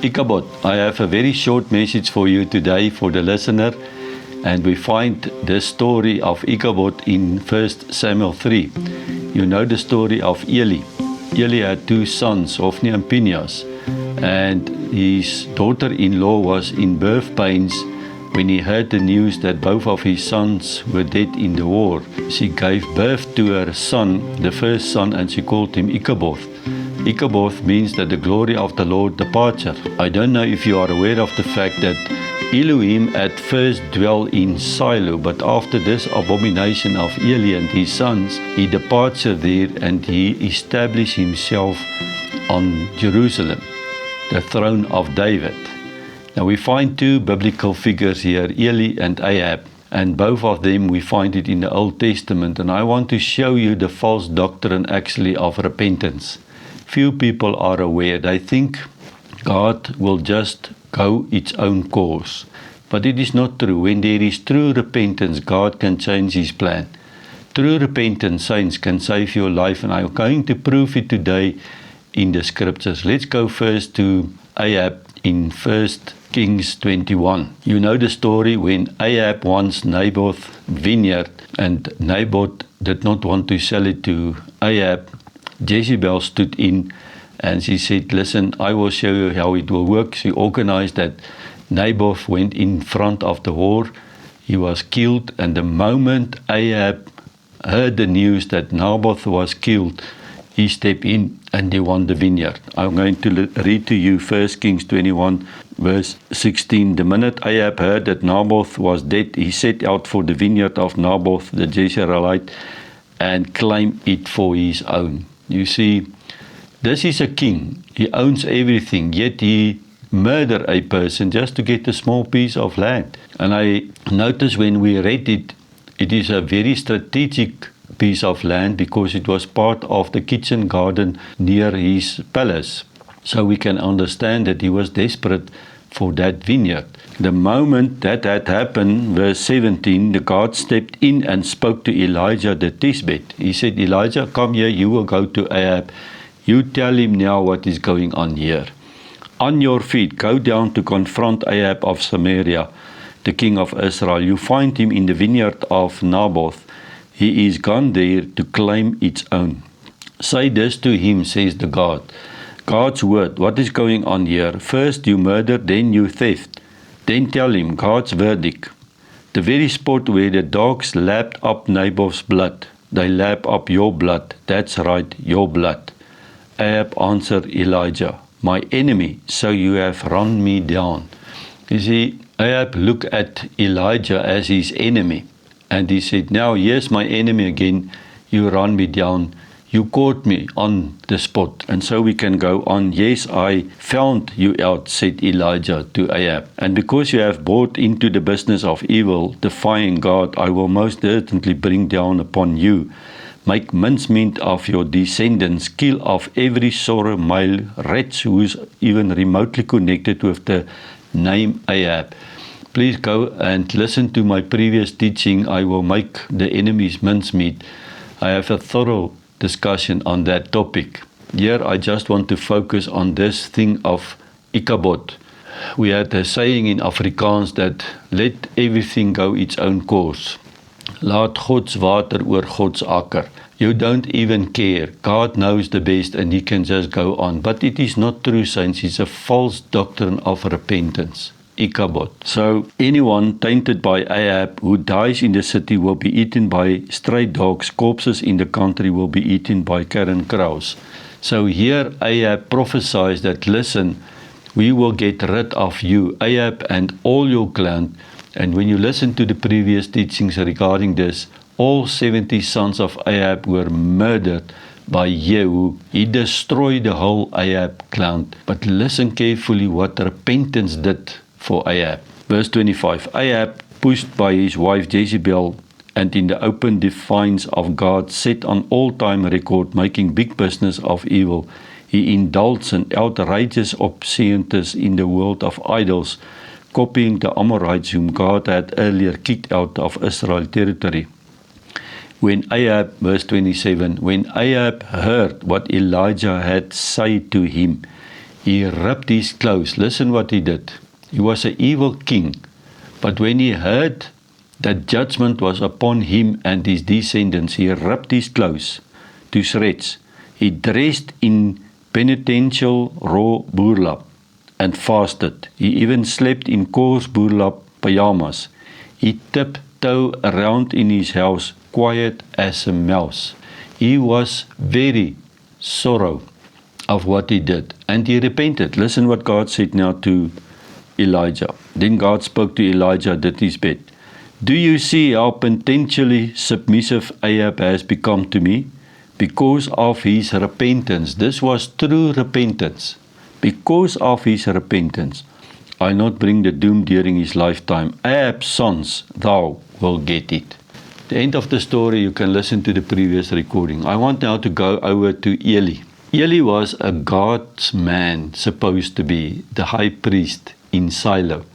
Ichabod, I have a very short message for you today for the listener, and we find the story of Ichabod in 1 Samuel 3. You know the story of Eli. Eli had two sons, Hophni and Phinehas, and his daughter-in-law was in birth pains when he heard the news that both of his sons were dead in the war. She gave birth to her son, the first son, and she called him Ichabod. Ichabod means that the glory of the Lord departure. I don't know if you are aware of the fact that Elohim at first dwelt in Shiloh, but after this abomination of Eli and his sons, he departed there and he established himself on Jerusalem, the throne of David. Now we find two biblical figures here, Eli and Ahab, and both of them we find it in the Old Testament, and I want to show you the false doctrine actually of repentance. Few people are aware. They think God will just go its own course. But it is not true. When there is true repentance, God can change His plan. True repentance, saints, can save your life, and I'm going to prove it today in the scriptures. Let's go first to Ahab in 1 Kings 21. You know the story when Ahab wants Naboth's vineyard, and Naboth did not want to sell it to Ahab. Jezebel stood in and she said, listen, I will show you how it will work. She organized that Naboth went in front of the war. He was killed, and the moment Ahab heard the news that Naboth was killed, he stepped in and he won the vineyard. I'm going to read to you 1 Kings 21 verse 16. The minute Ahab heard that Naboth was dead, he set out for the vineyard of Naboth the Jezreelite and claimed it for his own. You see, this is a king. He owns everything, yet he murdered a person just to get a small piece of land. And I noticed when we read it, it is a very strategic piece of land because it was part of the kitchen garden near his palace. So we can understand that he was desperate for that vineyard. The moment that had happened, verse 17, the God stepped in and spoke to Elijah the Tishbite. He said, Elijah, come here, you will go to Ahab. You tell him now what is going on here. On your feet, go down to confront Ahab of Samaria, the king of Israel. You find him in the vineyard of Naboth. He is gone there to claim its own. Say this to him, says the God. God's word, what is going on here? First you murder, then you theft. Then tell him God's verdict. The very spot where the dogs lapped up Naboth's blood, they lap up your blood. That's right, your blood. Ahab answered Elijah, my enemy, so you have run me down. You see, Ahab looked at Elijah as his enemy, and he said, now here's my enemy again, you run me down. You caught me on the spot. And so we can go on. Yes, I found you out, said Elijah to Ahab. And because you have bought into the business of evil, defying God, I will most certainly bring down upon you. Make mincemeat of your descendants. Kill off every sorrow male wretch who is even remotely connected with the name Ahab. Please go and listen to my previous teaching. I will make the enemy's mincemeat. I have a thorough discussion on that topic. Here I just want to focus on this thing of Ichabod. We had a saying in Afrikaans that let everything go its own course. Laat God's water oor God's akker. You don't even care. God knows the best and He can just go on. But it is not true, saints. It's a false doctrine of repentance. Ichabod. So anyone tainted by Ahab who dies in the city will be eaten by stray dogs. Corpses in the country will be eaten by carrion crows. So here Ahab prophesies that, listen, we will get rid of you, Ahab, and all your clan. And when you listen to the previous teachings regarding this, all 70 sons of Ahab were murdered by Jehu. He destroyed the whole Ahab clan. But listen carefully what repentance did for Ahab. Verse 25, Ahab, pushed by his wife Jezebel and in the open defiance of God, set on all-time record, making big business of evil. He indulged in outrageous obscenities in the world of idols, copying the Amorites whom God had earlier kicked out of Israel territory. When Ahab, verse 27, when Ahab heard what Elijah had said to him, He ripped his clothes. Listen what he did. He was an evil king. But when he heard that judgment was upon him and his descendants, he ripped his clothes to shreds. He dressed in penitential raw burlap and fasted. He even slept in coarse burlap pajamas. He tiptoed around in his house, quiet as a mouse. He was very sorrow of what he did, and he repented. Listen what God said now to Elijah. Then God spoke to Elijah at his bed. Do you see how potentially submissive Ahab has become to me? Because of his repentance. This was true repentance. Because of his repentance, I not bring the doom during his lifetime. Ahab's sons, thou will get it. The end of the story, you can listen to the previous recording. I want now to go over to Eli. Eli was a God's man, supposed to be, the high priest in Shiloh.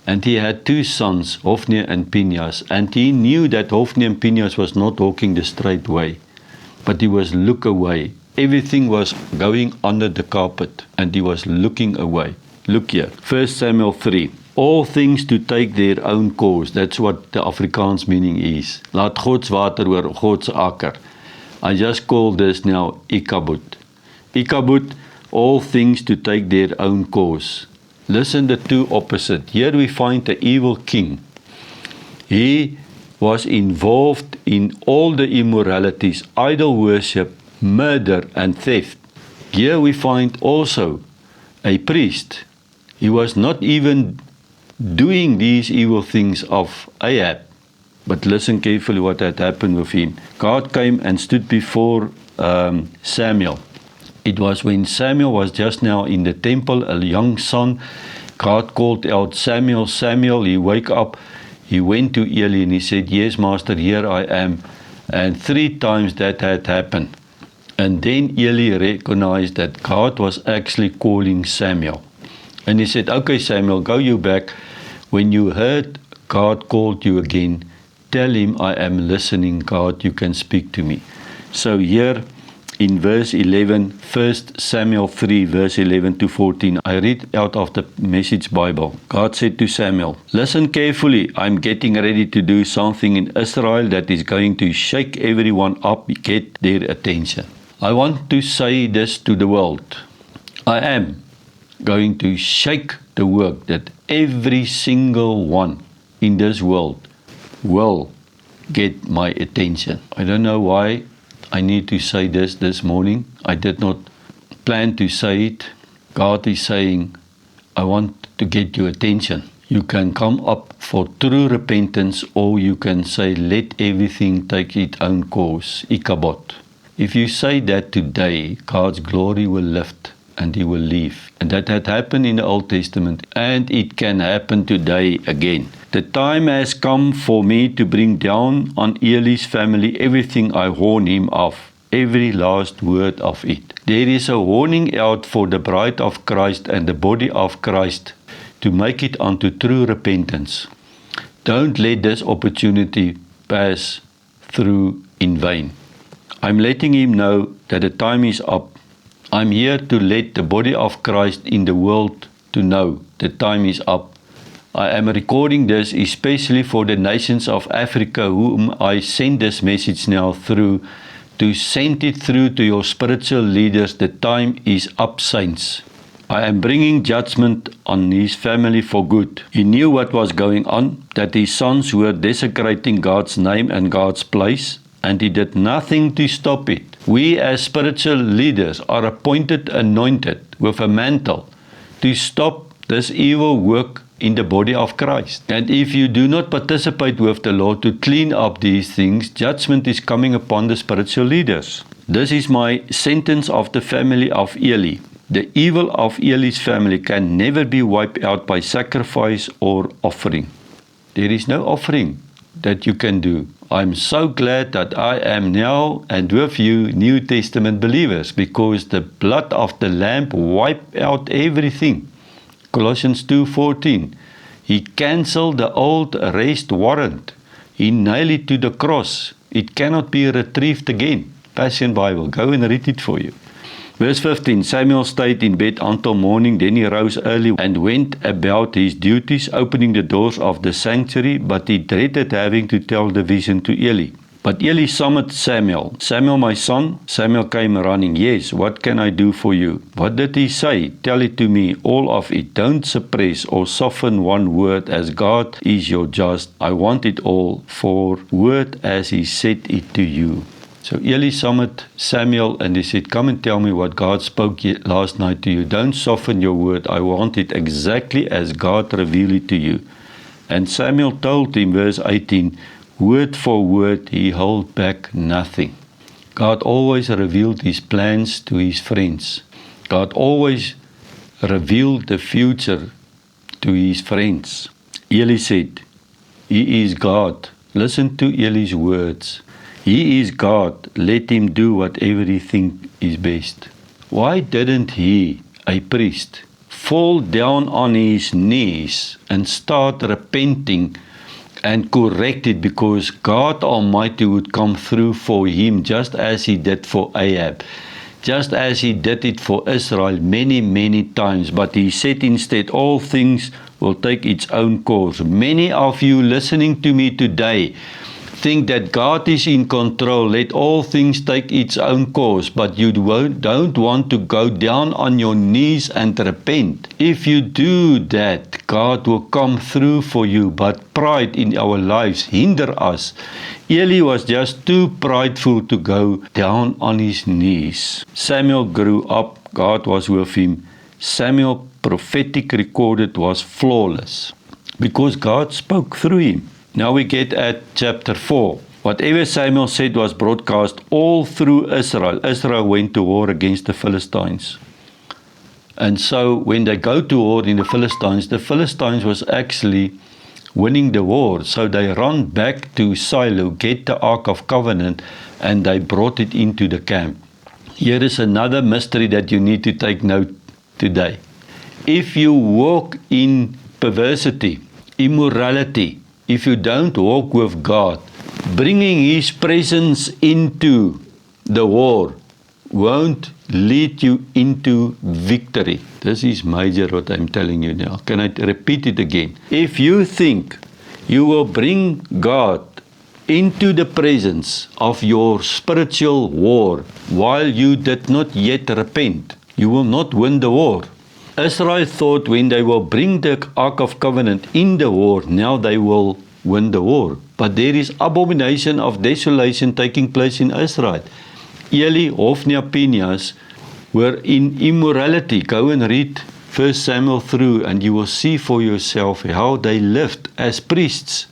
And he had two sons, Hophni and Phinehas, and he knew that Hophni and Phinehas was not walking the straight way, but he was look away. Everything was going under the carpet, and he was looking away. Look here, 1 Samuel 3. All things to take their own course. That's what the Afrikaans meaning is. Laat God's water oor God's akker. I just call this now Ichabod. Ichabod, all things to take their own course. Listen, the two opposite. Here we find the evil king. He was involved in all the immoralities, idol worship, murder and theft. Here we find also a priest. He was not even doing these evil things of Ahab. But listen carefully what had happened with him. God came and stood before Samuel. It was when Samuel was just now in the temple, a young son. God called out, Samuel, Samuel. He woke up. He went to Eli and he said, yes, master, here I am. And 3 times that had happened. And then Eli recognized that God was actually calling Samuel. And he said, okay, Samuel, go you back. When you heard God called you again, tell him I am listening, God, you can speak to me. So here in verse 11, 1 Samuel 3, verse 11 to 14, I read out of the Message Bible. God said to Samuel, listen carefully, I'm getting ready to do something in Israel that is going to shake everyone up, get their attention. I want to say this to the world. I am going to shake the work that every single one in this world will get my attention. I don't know why I need to say this morning. I did not plan to say it. God is saying, I want to get your attention. You can come up for true repentance, or you can say, let everything take its own course. Ichabod. If you say that today, God's glory will lift and he will leave. And that had happened in the Old Testament, and it can happen today again. The time has come for me to bring down on Eli's family everything I warn him of, every last word of it. There is a warning out for the bride of Christ and the body of Christ to make it unto true repentance. Don't let this opportunity pass through in vain. I'm letting him know that the time is up. I'm here to let the body of Christ in the world to know the time is up. I am recording this especially for the nations of Africa whom I send this message now through, to send it through to your spiritual leaders. The time is up, saints. I am bringing judgment on his family for good. He knew what was going on, that his sons were desecrating God's name and God's place, and he did nothing to stop it. We as spiritual leaders are appointed, anointed with a mantle to stop this evil work in the body of Christ. And if you do not participate with the Lord to clean up these things, judgment is coming upon the spiritual leaders. This is my sentence of the family of Eli. The evil of Eli's family can never be wiped out by sacrifice or offering. There is no offering that you can do. I'm so glad that I am now and with you New Testament believers, because the blood of the Lamb wiped out everything. Colossians 2:14. He cancelled the old arrest warrant. He nailed it to the cross. It cannot be retrieved again. Passion Bible. Go and read it for you. Verse 15, Samuel stayed in bed until morning, then he rose early and went about his duties, opening the doors of the sanctuary, but he dreaded having to tell the vision to Eli. But Eli summoned Samuel. Samuel, my son. Samuel came running. Yes, what can I do for you? What did he say? Tell it to me, all of it. Don't suppress or soften one word, as God is your judge. I want it all, for word as he said it to you. So Eli summoned Samuel and he said, come and tell me what God spoke last night to you. Don't soften your word. I want it exactly as God revealed it to you. And Samuel told him, verse 18, word for word, he held back nothing. God always revealed his plans to his friends. God always revealed the future to his friends. Eli said, he is God. Listen to Eli's words. He is God. Let him do whatever he thinks is best. Why didn't he, a priest, fall down on his knees and start repenting and correct it, because God Almighty would come through for him just as he did for Ahab, just as he did it for Israel many, many times. But he said instead, all things will take its own course. Many of you listening to me today think that God is in control. Let all things take its own course, but you don't want to go down on your knees and repent. If you do that, God will come through for you, but pride in our lives hinder us. Eli was just too prideful to go down on his knees. Samuel grew up. God was with him. Samuel prophetic recorded was flawless because God spoke through him. Now we get at chapter 4. Whatever Samuel said was broadcast all through Israel. Israel went to war against the Philistines. And so when they go to war in the Philistines was actually winning the war. So they run back to Shiloh, get the Ark of Covenant, and they brought it into the camp. Here is another mystery that you need to take note today. If you walk in perversity, immorality, if you don't walk with God, bringing His presence into the war won't lead you into victory. This is major what I'm telling you now. Can I repeat it again? If you think you will bring God into the presence of your spiritual war while you did not yet repent, you will not win the war. Israel thought when they will bring the Ark of Covenant in the war, now they will win the war. But there is abomination of desolation taking place in Israel. Eli, Hophni, Phinehas were in immorality. Go and read 1 Samuel through and you will see for yourself how they lived as priests.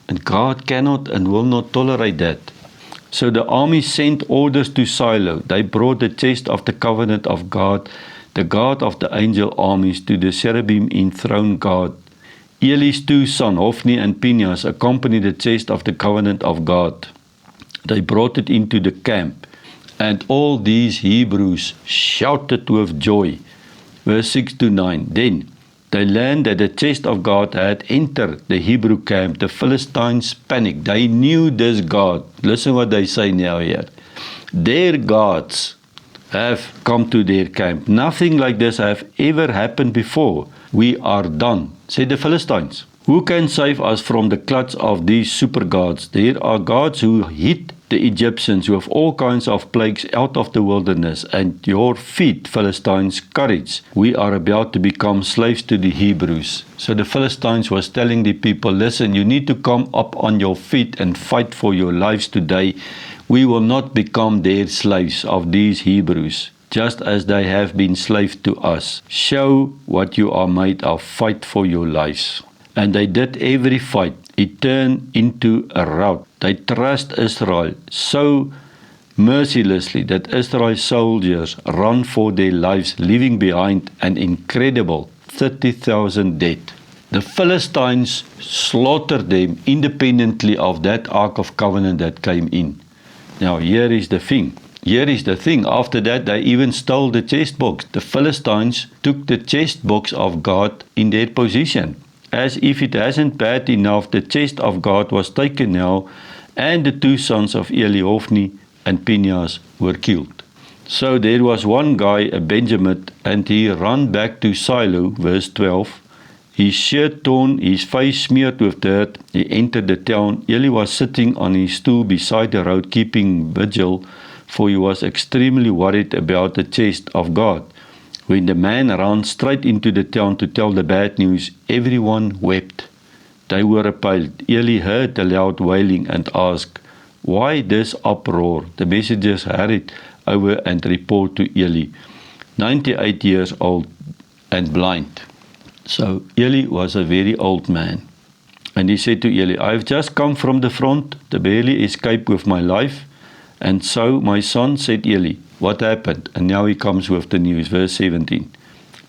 And God cannot and will not tolerate that. So the army sent orders to Shiloh. They brought the chest of the covenant of God, the God of the angel armies, to the cherubim enthroned God. Eli's two sons, Hophni and Phinehas, accompanied the chest of the covenant of God. They brought it into the camp, and all these Hebrews shouted with joy. Verse 6-9. Then they learned that the chest of God had entered the Hebrew camp. The Philistines panicked. They knew this God. Listen what they say now here. Their gods have come to their camp. Nothing like this have ever happened before. We are done, said the Philistines. Who can save us from the clutch of these super gods? There are gods who hit the Egyptians with all kinds of plagues out of the wilderness. And your feet, Philistines, courage. We are about to become slaves to the Hebrews. So the Philistines was telling the people, listen, you need to come up on your feet and fight for your lives today. We will not become their slaves of these Hebrews, just as they have been slaves to us. Show what you are made of. Fight for your lives. And they did every fight. It turned into a rout. They thrashed Israel so mercilessly that Israel's soldiers ran for their lives, leaving behind an incredible 30,000 dead. The Philistines slaughtered them independently of that Ark of Covenant that came in. Now here is the thing. After that, they even stole the chest box. The Philistines took the chest box of God in their possession. As if it hasn't bad enough, the chest of God was taken now, and the two sons of Eli, Hophni and Phinehas, were killed. So there was one guy, a Benjamin, and he ran back to Shiloh, verse 12. His shirt torn, his face smeared with dirt. He entered the town. Eli was sitting on his stool beside the road, keeping vigil, for he was extremely worried about the chest of God. When the man ran straight into the town to tell the bad news, everyone wept. They were appalled. Eli heard the loud wailing and asked, "Why this uproar?" The messengers hurried over and report to Eli, 98 years old and blind. So Eli was a very old man. And he said to Eli, "I've just come from the front, the barely escaped with my life." And so my son, said Eli, "What happened?" And now he comes with the news, verse 17.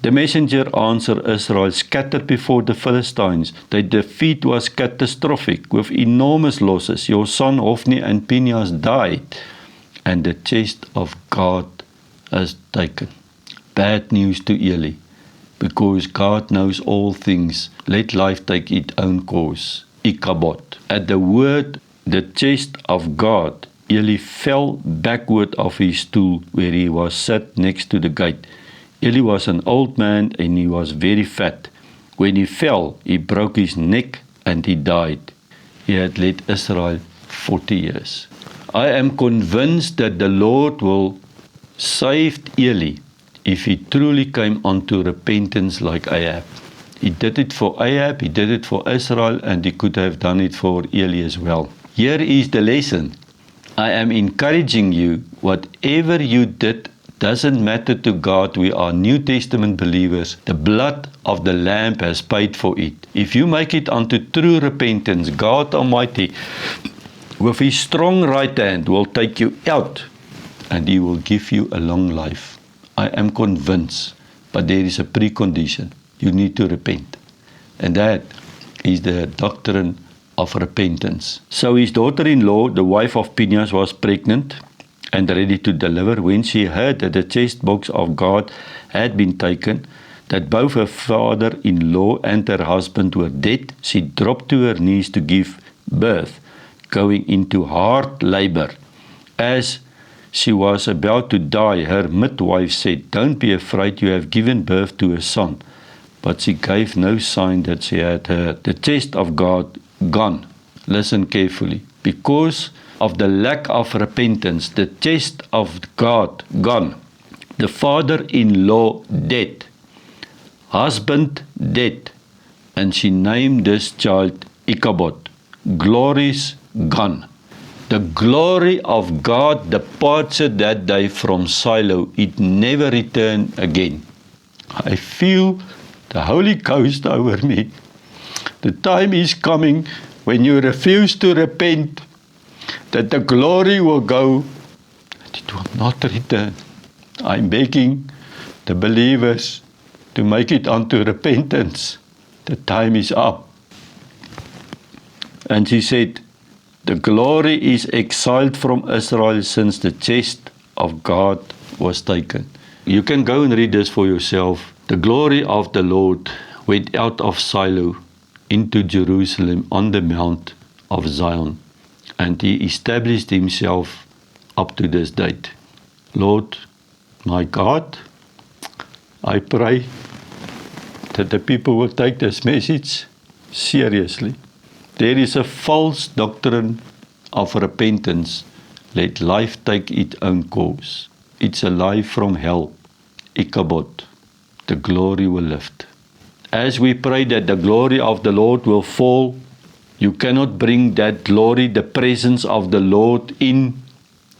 The messenger answered Israel, scattered before the Philistines. The defeat was catastrophic, with enormous losses. Your son Hophni and Phinehas died, and the chest of God is taken. Bad news to Eli, because God knows all things. Let life take its own course. Ichabod. At the word, the chest of God, Eli fell backward off his stool where he was sat next to the gate. Eli was an old man and he was very fat. When he fell, he broke his neck and he died. He had led Israel 40 years. I am convinced that the Lord will save Eli if he truly came unto repentance like Ahab. He did it for Ahab, he did it for Israel, and he could have done it for Eli as well. Here is the lesson. I am encouraging you, whatever you did doesn't matter to God. We are New Testament believers. The blood of the Lamb has paid for it. If you make it unto true repentance, God Almighty, with His strong right hand, will take you out and He will give you a long life. I am convinced, but there is a precondition. You need to repent. And that is the doctrine of repentance. So his daughter-in-law, the wife of Phinehas, was pregnant and ready to deliver. When she heard that the chest box of God had been taken, that both her father-in-law and her husband were dead, she dropped to her knees to give birth, going into hard labor. As she was about to die, her midwife said, "Don't be afraid, you have given birth to a son." But she gave no sign that she had heard. The chest of God gone. Listen carefully. Because of the lack of repentance, the chest of God gone. The father-in-law dead. Husband dead. And she named this child Ichabod. Glory's gone. The glory of God departed that day from Shiloh. It never returned again. I feel the Holy Ghost over me. The time is coming when you refuse to repent, that the glory will go, and it will not return. I'm begging the believers to make it unto repentance. The time is up. And she said, the glory is exiled from Israel since the chest of God was taken. You can go and read this for yourself. The glory of the Lord went out of Shiloh into Jerusalem on the Mount of Zion, and He established Himself up to this date. Lord, my God, I pray that the people will take this message seriously. There is a false doctrine of repentance. Let life take its own course. It's a lie from hell. Ichabod, the glory will lift. As we pray that the glory of the Lord will fall, you cannot bring that glory, the presence of the Lord in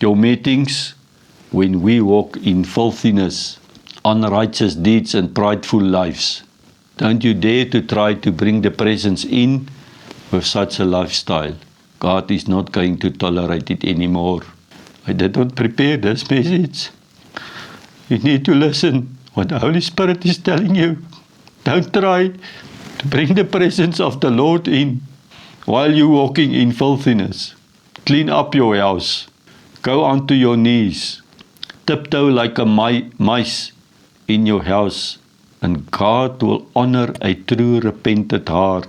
your meetings when we walk in filthiness, unrighteous deeds and prideful lives. Don't you dare to try to bring the presence in with such a lifestyle. God is not going to tolerate it anymore. I did not prepare this message. You need to listen what the Holy Spirit is telling you. Don't try to bring the presence of the Lord in while you're walking in filthiness. Clean up your house. Go onto your knees. Tiptoe like a mice in your house. And God will honor a true repentant heart.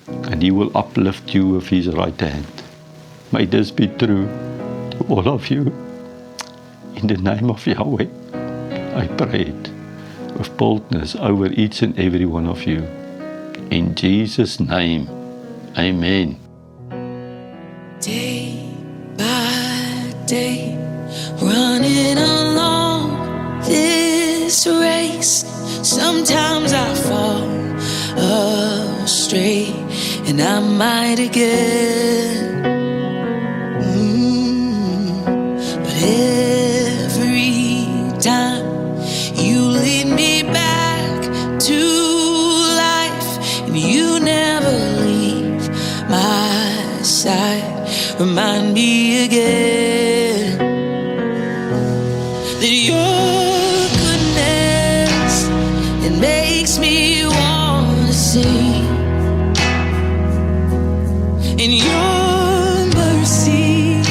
And He will uplift you with His right hand. May this be true to all of you. In the name of Yahweh, I pray it with boldness over each and every one of you. In Jesus' name, amen. Day by day, running along this race. Sometimes I fall astray, and I might again. But every time you lead me back to life, and you never leave my side. Remind me again that your goodness, it makes me want to sing, and your mercy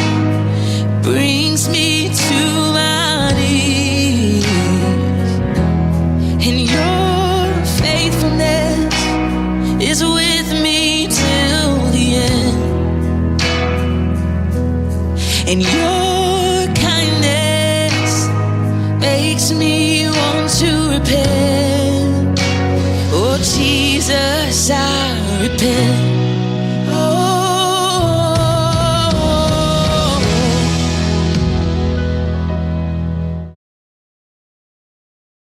brings me to my knees, and your faithfulness is with me till the end. And your kindness makes me want to repent. Oh Jesus, I repent.